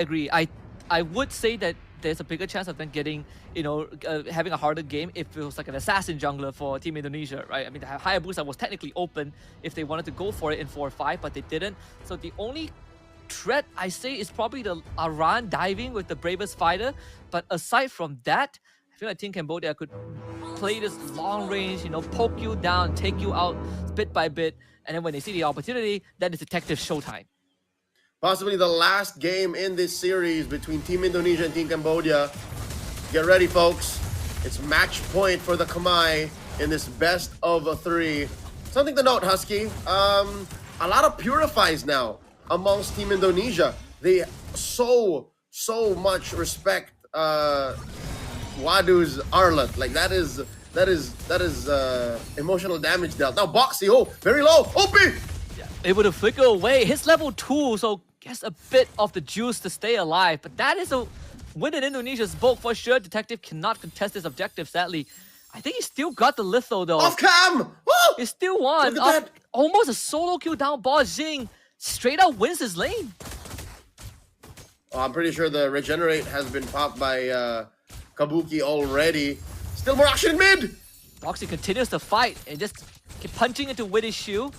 agree. I would say that there's a bigger chance of them getting, having a harder game if it was like an assassin jungler for Team Indonesia, right? I mean, the Hayabusa was technically open if they wanted to go for it in 4-5, but they didn't. So the only threat I say is probably the Aran diving with the bravest fighter. But aside from that, I feel like Team Cambodia could play this long range, poke you down, take you out bit by bit, and then when they see the opportunity, then it's detective showtime. Possibly the last game in this series between Team Indonesia and Team Cambodia. Get ready, folks. It's match point for the Khmer in this best of 3. Something to note, Husky. A lot of purifies now amongst Team Indonesia. They so much respect Wadu's Arlet. Like that is emotional damage dealt. Now Boxy, very low. OP! Yeah, able to flicker away. His level 2, so gets a bit of the juice to stay alive. But that is a win in Indonesia's book for sure. Detective cannot contest his objective, sadly. I think he still got the litho though. Off cam! Woo! He still won. Almost a solo kill down ball. Jing straight up wins his lane. Oh, I'm pretty sure the regenerate has been popped by Kabuki already. Still more action in mid! Boxy continues to fight and just keep punching into Witty's shield.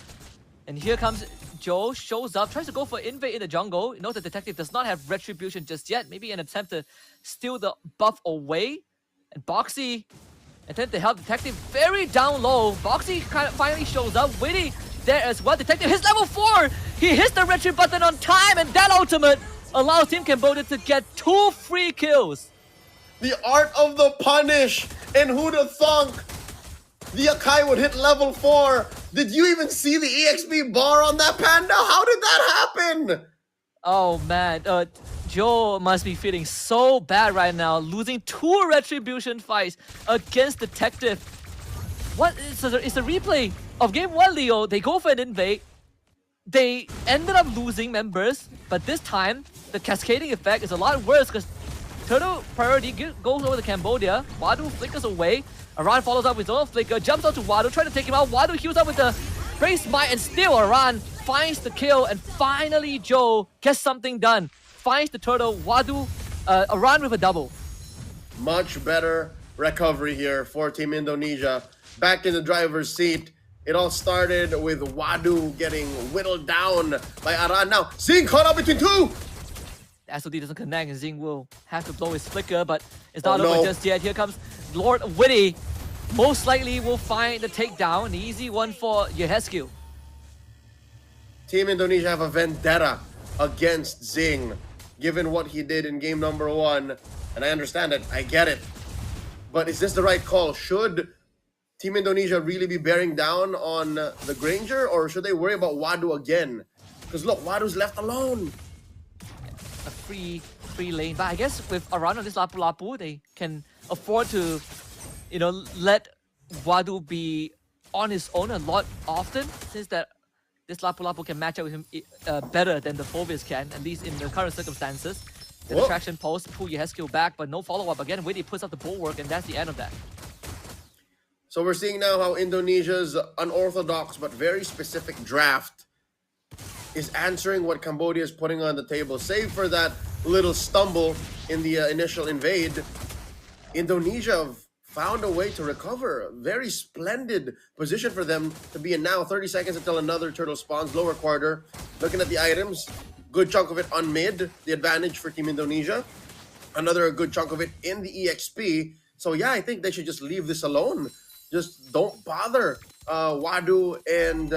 And here comes Joe, shows up, tries to go for invade in the jungle. You know the detective does not have retribution just yet. Maybe an attempt to steal the buff away. And Boxy attempt to help detective very down low. Boxy kind of finally shows up. Witty there as well. Detective hits level 4. He hits the retry button on time, and that ultimate allows Team Cambodia to get 2 free kills. The art of the punish, and who'd have thunk the Akai would hit level 4. Did you even see the EXP bar on that Panda? How did that happen? Oh man, Joe must be feeling so bad right now, losing 2 retribution fights against Detective. What is it's a replay of game 1, Leo. They go for an invade. They ended up losing members, but this time the cascading effect is a lot worse because Turtle priority goes over to Cambodia. Wadu flickers away. Aran follows up with his own flicker, jumps onto Wadu, trying to take him out. Wadu heals up with the Brave Smite, and still Aran finds the kill, and finally Joe gets something done. Finds the turtle. Wadu, Aran with a double. Much better recovery here for Team Indonesia. Back in the driver's seat. It all started with Wadu getting whittled down by Aran. Now, Zing caught up between 2! SOD doesn't connect, and Zing will have to blow his flicker, but it's not over just yet. Here comes Lord Witty. Most likely will find the takedown. An easy one for Iesf. Team Indonesia have a vendetta against Zing, given what he did in game number 1. And I understand it. I get it. But is this the right call? Should Team Indonesia really be bearing down on the Granger, or should they worry about Wadu again? Because look, Wadu's left alone. A free lane, but I guess with Aran on this Lapu Lapu, they can afford to, let Wadu be on his own a lot often, since that this Lapu Lapu can match up with him better than the Phobius can, at least in the current circumstances. The distraction post, pull Iesf back, but no follow-up again. Witty puts up the bulwark, and that's the end of that. So we're seeing now how Indonesia's unorthodox but very specific draft is answering what Cambodia is putting on the table. Save for that little stumble in the initial invade, Indonesia have found a way to recover. A very splendid position for them to be in now. 30 seconds until another turtle spawns. Lower quarter. Looking at the items, good chunk of it on mid. The advantage for Team Indonesia. Another good chunk of it in the EXP. So yeah, I think they should just leave this alone. Just don't bother Wadu and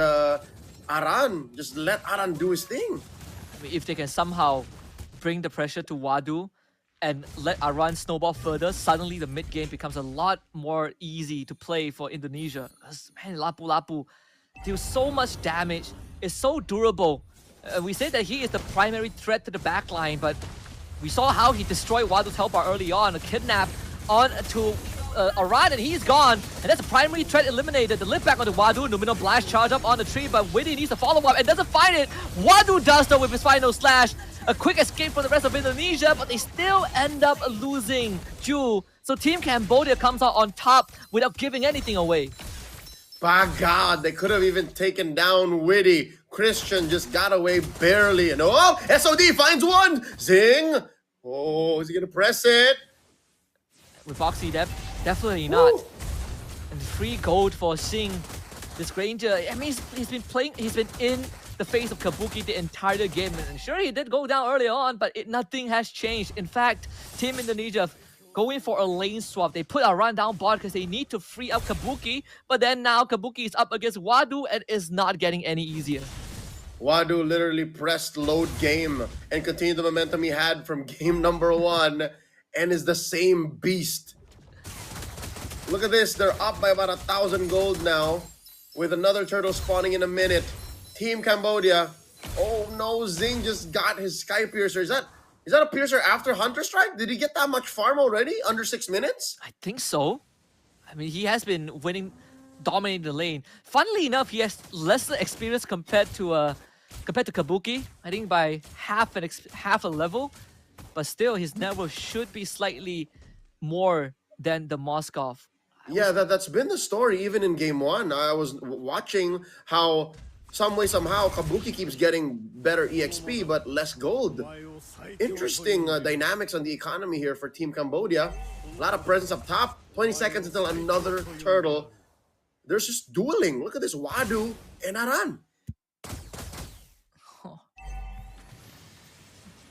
Aran. Just let Aran do his thing. I mean, if they can somehow bring the pressure to Wadu and let Aran snowball further, suddenly the mid game becomes a lot more easy to play for Indonesia. Because, man, Lapu Lapu deals so much damage, is so durable. We say that he is the primary threat to the backline, but we saw how he destroyed Wadu's health bar early on. A kidnap on to Aran, and he's gone. And that's a primary threat eliminated. The lift back onto Wadu. Numinal Blast charge up on the tree, but Witty needs to follow up and doesn't find it. Wadu does though with his final slash. A quick escape for the rest of Indonesia, but they still end up losing Ju. So Team Cambodia comes out on top without giving anything away. By God, they could have even taken down Witty. Christian just got away barely. And oh, SOD finds one. Zing. Oh, is he gonna press it? With Boxy, definitely not. Woo. And free gold for Xing. This Granger, I mean, he's been in the face of Kabuki the entire game. And sure, he did go down early on, but nothing has changed. In fact, Team Indonesia going for a lane swap. They put a run down bot because they need to free up Kabuki. But then now Kabuki is up against Wadu and is not getting any easier. Wadu literally pressed load game and continued the momentum he had from game number 1 and is the same beast. Look at this. They're up by about 1,000 gold now with another turtle spawning in a minute. Team Cambodia. Oh no, Zing just got his Sky Piercer. Is that a Piercer after Hunter Strike? Did he get that much farm already? Under 6 minutes? I think so. I mean, he has been winning, dominating the lane. Funnily enough, he has lesser experience compared to Kabuki. I think by half a level. But still, his network should be slightly more than the Moskov. Yeah, that's been the story even in game 1. I was watching how some way, somehow, Kabuki keeps getting better EXP, but less gold. Interesting dynamics on the economy here for Team Cambodia. A lot of presence up top. 20 seconds until another turtle. There's just dueling. Look at this, Wadu and Aran.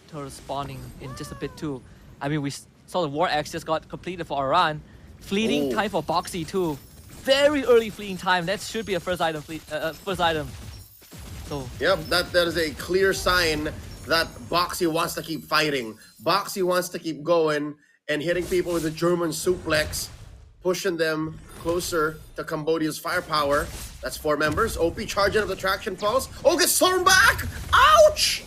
Turtle spawning in just a bit too. I mean, we saw the War Axe just got completed for Aran. Fleeting time for Boxy too. Very early fleeting time. That should be a first item. So yep, that is a clear sign that Boxy wants to keep fighting. Boxy wants to keep going and hitting people with a German suplex, pushing them closer to Cambodia's firepower. That's 4 members. OP charging up the traction pulse. Oh, gets thrown back! Ouch!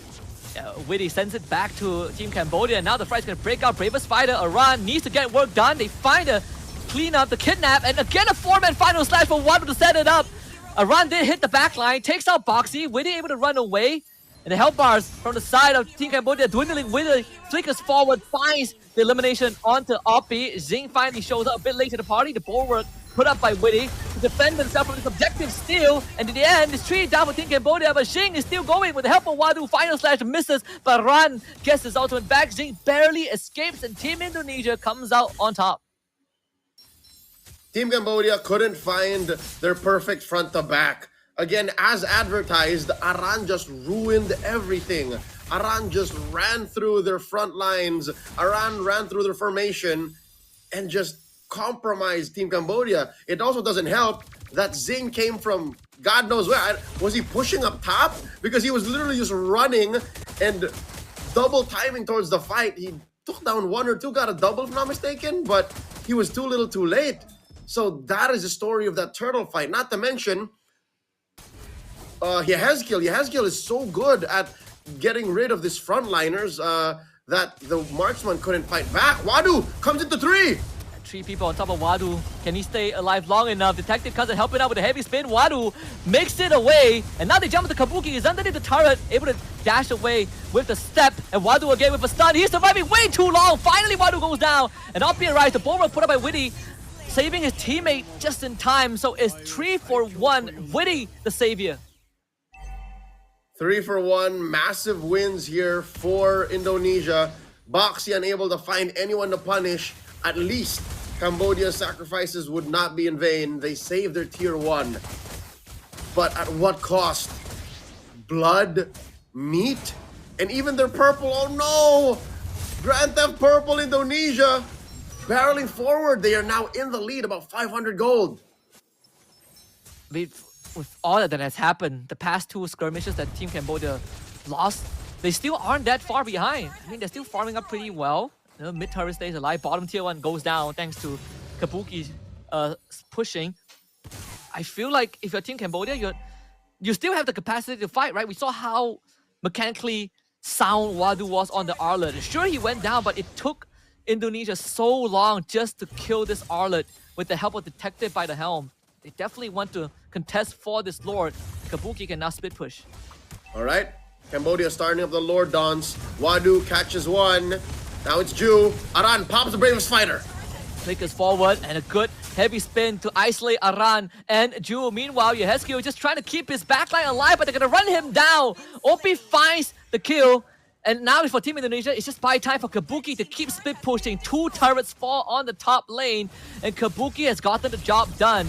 Witty sends it back to Team Cambodia. Now the fight's gonna break out. Bravest Spider, Aran needs to get work done. They find a clean up the kidnap, and again a 4-man final slash for Wadu to set it up. Aran did hit the back line, takes out Boxy. Witty able to run away. And the help bars from the side of Team Cambodia dwindling. Witty flickers forward, finds the elimination onto Oppi. Zing finally shows up a bit late to the party. The bulwark put up by Witty to defend themselves from this objective steal. And in the end, it's 3 down for Team Cambodia, but Xing is still going with the help of Wadu. Final slash misses, but Ran gets his ultimate back. Xing barely escapes, and Team Indonesia comes out on top. Team Cambodia couldn't find their perfect front to back. Again, as advertised, Aran just ruined everything. Aran just ran through their front lines. Aran ran through their formation and just compromised Team Cambodia. It also doesn't help that Zing came from God knows where. Was he pushing up top? Because he was literally just running and double timing towards the fight. He took down 1 or 2, got a double if I'm not mistaken, but he was too little too late. So that is the story of that turtle fight. Not to mention, Yehezkiel is so good at getting rid of these frontliners that the marksman couldn't fight back. Wadu comes into 3. 3 people on top of Wadu. Can he stay alive long enough? Detective Cousin helping out with a heavy spin. Wadu makes it away. And now they jump into Kabuki. He's underneath the turret, able to dash away with the step. And Wadu again with a stun. He's surviving way too long. Finally, Wadu goes down. And Oppi arrives. The bulwark put up by Witty, saving his teammate just in time. So it's 3 for 1. Witty, the savior. 3 for 1. Massive wins here for Indonesia. Boxy unable to find anyone to punish. At least Cambodia's sacrifices would not be in vain. They saved their tier 1. But at what cost? Blood, meat, and even their purple. Oh no! Grand Theft Purple Indonesia barreling forward. They are now in the lead, about 500 gold. With all that has happened, the past 2 skirmishes that Team Cambodia lost, they still aren't that far behind. I mean, they're still farming up pretty well. You know, mid-turret stays alive, bottom tier 1 goes down thanks to Kabuki pushing. I feel like if you're Team Cambodia, you still have the capacity to fight, right? We saw how mechanically sound Wadu was on the Arlet. Sure, he went down, but it took Indonesia so long just to kill this Arlet with the help of Detective by the helm. They definitely want to contest for this Lord. Kabuki can now split push. All right, Cambodia starting up the Lord Dons. Wadu catches 1. Now it's Ju. Aran pops the bravest fighter. Flickers forward and a good Heavy spin to isolate Aran and Ju. Meanwhile, Yehescu just trying to keep his backline alive, but they're going to run him down. OP finds the kill. And now for Team Indonesia, it's just buy time for Kabuki to keep split pushing. 2 turrets fall on the top lane, and Kabuki has gotten the job done.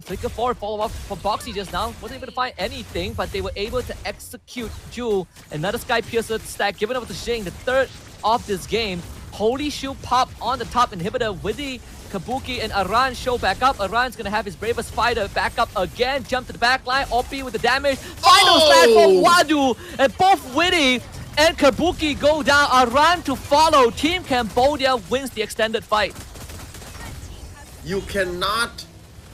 Flicker forward follow up for Boxy just now. Wasn't able to find anything, but they were able to execute Jewel. Another Sky Piercer stack given over to Shing, the 3rd of this game. Holy Shield pop on the top inhibitor with the Kabuki, and Aran show back up. Aran's gonna have his bravest fighter back up again. Jump to the back line. OP with the damage. Final slash from Wadu, and both Witty and Kabuki go down. Aran to follow. Team Cambodia wins the extended fight. You cannot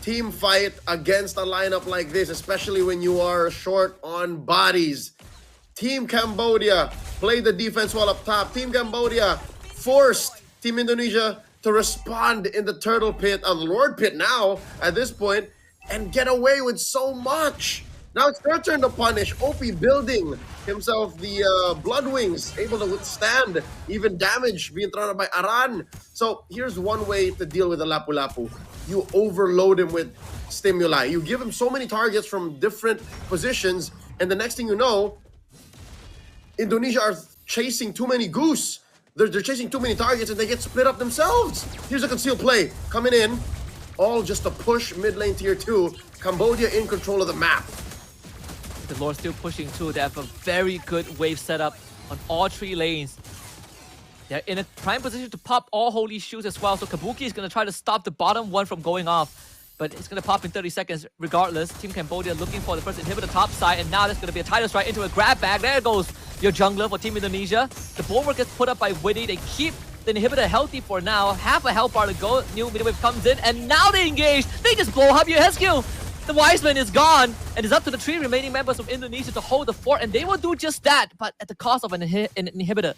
team fight against a lineup like this, especially when you are short on bodies. Team Cambodia played the defense well up top. Team Cambodia forced Team Indonesia to respond in the turtle pit, the Lord pit now at this point, and get away with so much. Now it's their turn to punish. OP building himself the Blood Wings, able to withstand even damage being thrown out by Aran. So here's one way to deal with the Lapu Lapu. You overload him with stimuli. You give him so many targets from different positions, and the next thing you know, Indonesia are chasing too many goose. They're chasing too many targets, and they get split up themselves. Here's a concealed play coming in, all just to push mid lane tier 2. Cambodia in control of the map. The Lord still pushing too. They have a very good wave setup on all 3 lanes. They're in a prime position to pop all holy shoes as well. So Kabuki is going to try to stop the bottom one from going off. But it's going to pop in 30 seconds regardless. Team Cambodia looking for the first inhibitor top side. And now there's going to be a tidal strike into a grab bag. There goes your jungler for Team Indonesia. The bulwark gets put up by Witty. They keep the inhibitor healthy for now. Half a health bar to go. New mid wave comes in. And now they engage. They just blow up your Heskill. The Wiseman is gone, and it's up to the 3 remaining members of Indonesia to hold the fort, and they will do just that, but at the cost of an inhibitor.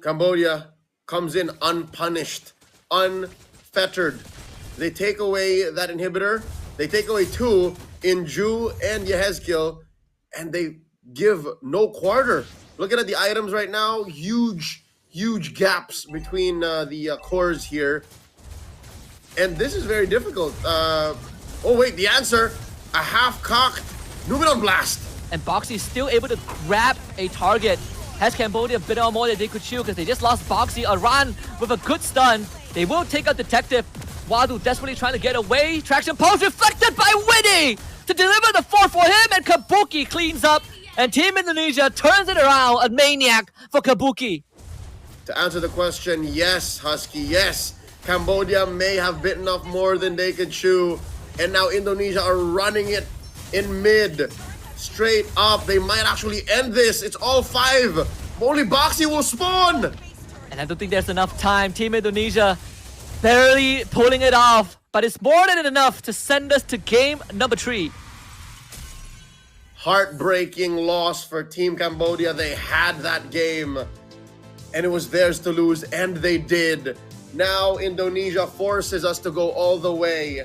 Cambodia comes in unpunished, unfettered. They take away that inhibitor. They take away 2 in Ju and Yehezkiel, and they give no quarter. Looking at the items right now, huge gaps between the cores here. And this is very difficult. Oh wait, the answer, a half-cocked Numenon Blast. And Boxy is still able to grab a target. Has Cambodia bit on more than they could chew because they just lost Boxy. Aran with a good stun. They will take out Detective. Wadu desperately trying to get away. Traction pulse reflected by Witty to deliver the 4 for him, and Kabuki cleans up. And Team Indonesia turns it around. A maniac for Kabuki. To answer the question, yes, Husky, yes. Cambodia may have bitten off more than they could chew. And now Indonesia are running it in mid. Straight up. They might actually end this. It's all 5. Only Boxy will spawn. And I don't think there's enough time. Team Indonesia barely pulling it off. But it's more than enough to send us to game number 3. Heartbreaking loss for Team Cambodia. They had that game. And it was theirs to lose. And they did. Now Indonesia forces us to go all the way.